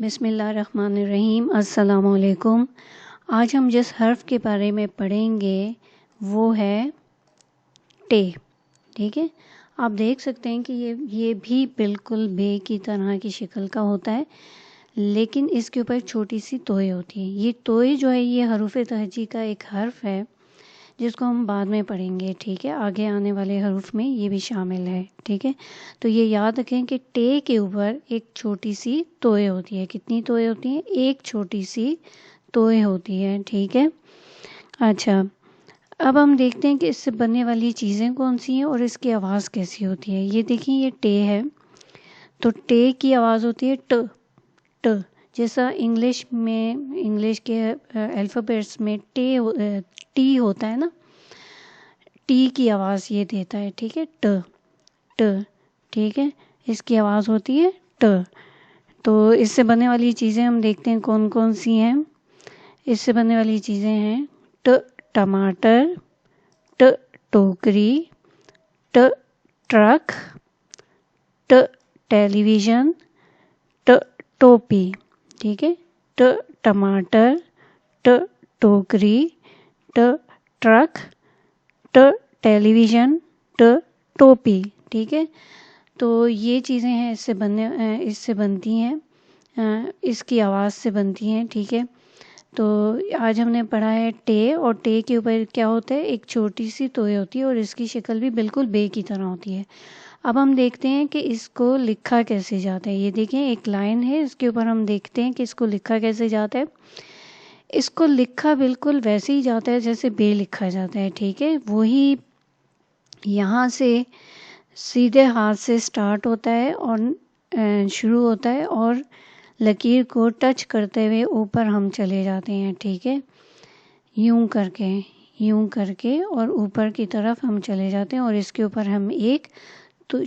بسم اللہ الرحمن الرحیم۔ السلام علیکم۔ آج ہم جس حرف کے بارے میں پڑھیں گے وہ ہے ٹے، ٹھیک ہے۔ آپ دیکھ سکتے ہیں کہ یہ بھی بالکل بے کی طرح کی شکل کا ہوتا ہے، لیکن اس کے اوپر چھوٹی سی توئے ہوتی ہے۔ یہ توئے جو ہے یہ حروف تہجی کا ایک حرف ہے جس کو ہم بعد میں پڑھیں گے، ٹھیک ہے۔ آگے آنے والے حروف میں یہ بھی شامل ہے، ٹھیک ہے۔ تو یہ یاد رکھیں کہ ٹے کے اوپر ایک چھوٹی سی توئے ہوتی ہے۔ کتنی توئے ہوتی ہیں؟ ایک چھوٹی سی توئے ہوتی ہے، ٹھیک ہے۔ اچھا، اب ہم دیکھتے ہیں کہ اس سے بننے والی چیزیں کون سی ہیں اور اس کی آواز کیسی ہوتی ہے۔ یہ دیکھیں، یہ ٹے ہے، تو ٹے کی آواز ہوتی ہے ٹ ٹ، جیسا انگلش کے الفابیٹس میں ٹی ہوتا ہے نا، ٹی کی آواز یہ دیتا ہے، ٹھیک ہے، ٹ ٹ، ٹھیک ہے۔ اس کی آواز ہوتی ہے ٹ۔ تو اس سے بننے والی چیزیں ہم دیکھتے ہیں کون کون سی ہیں۔ اس سے بننے والی چیزیں ہیں ٹ ٹماٹر، ٹ ٹوکری، ٹ ٹرک، ٹ ٹیلی ویژن، ٹ ٹوپی، ٹھیک ہے۔ ٹ ٹماٹر، ٹ ٹوکری، ٹ ٹرک، ٹ ٹیلی ویژن، ٹ ٹوپی، ٹھیک ہے۔ تو یہ چیزیں ہیں اس سے بنتی ہیں، اس کی آواز سے بنتی ہیں، ٹھیک ہے۔ تو آج ہم نے پڑھا ہے ٹے، اور ٹے کے اوپر کیا ہوتا ہے؟ ایک چھوٹی سی توئے ہوتی ہے اور اس کی شکل بھی بالکل بے کی طرح ہوتی ہے۔ اب ہم دیکھتے ہیں کہ اس کو لکھا کیسے جاتا ہے۔ یہ دیکھیں، ایک لائن ہے، اس کے اوپر ہم دیکھتے ہیں کہ اس کو لکھا کیسے جاتا ہے۔ اس کو لکھا بالکل ویسے ہی جاتا ہے جیسے بے لکھا جاتا ہے، ٹھیک ہے۔ وہی یہاں سے سیدھے ہاتھ سے سٹارٹ ہوتا ہے اور شروع ہوتا ہے، اور لکیر کو ٹچ کرتے ہوئے اوپر ہم چلے جاتے ہیں، ٹھیک ہے۔ یوں کر کے اور اوپر کی طرف ہم چلے جاتے ہیں، اور اس کے اوپر ہم ایک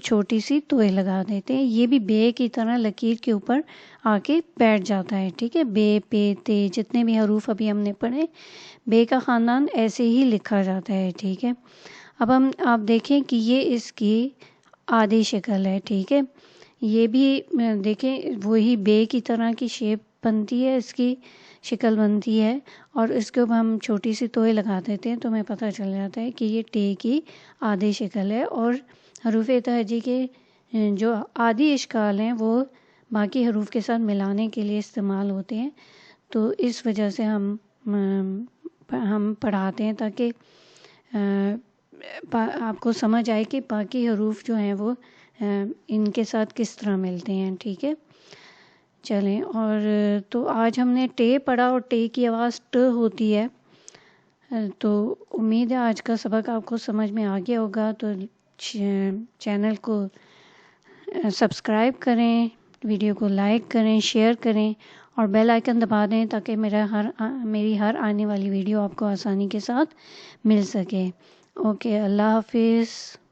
چھوٹی سی توئے لگا دیتے ہیں۔ یہ بھی بے کی طرح لکیر کے اوپر آ کے بیٹھ جاتا ہے، ٹھیک ہے۔ بے، پے، تے، جتنے بھی حروف ابھی ہم نے پڑھے، بے کا خاندان ایسے ہی لکھا جاتا ہے، ٹھیک ہے۔ اب آپ دیکھیں کہ یہ اس کی آدھی شکل ہے، ٹھیک ہے۔ یہ بھی دیکھیں وہی بے کی طرح کی شیپ بنتی ہے، اس کی شکل بنتی ہے، اور اس کے اوپر ہم چھوٹی سی توئے لگا دیتے ہیں تو ہمیں پتہ چل جاتا ہے کہ یہ ٹے کی آدھی شکل ہے، اور حروف تہجی کے جو آدھی اشکال ہیں وہ باقی حروف کے ساتھ ملانے کے لیے استعمال ہوتے ہیں۔ تو اس وجہ سے ہم پڑھاتے ہیں تاکہ آپ کو سمجھ آئے کہ باقی حروف جو ہیں وہ ان کے ساتھ کس طرح ملتے ہیں، ٹھیک ہے۔ چلیں، اور تو آج ہم نے ٹے پڑھا، اور ٹے کی آواز ٹ ہوتی ہے۔ تو امید ہے آج کا سبق آپ کو سمجھ میں آ گیا ہوگا۔ تو چینل کو سبسکرائب کریں، ویڈیو کو لائک کریں، شیئر کریں، اور بیل آئیکن دبا دیں تاکہ میری ہر آنے والی ویڈیو آپ کو آسانی کے ساتھ مل سکے۔ اوکے، اللہ حافظ۔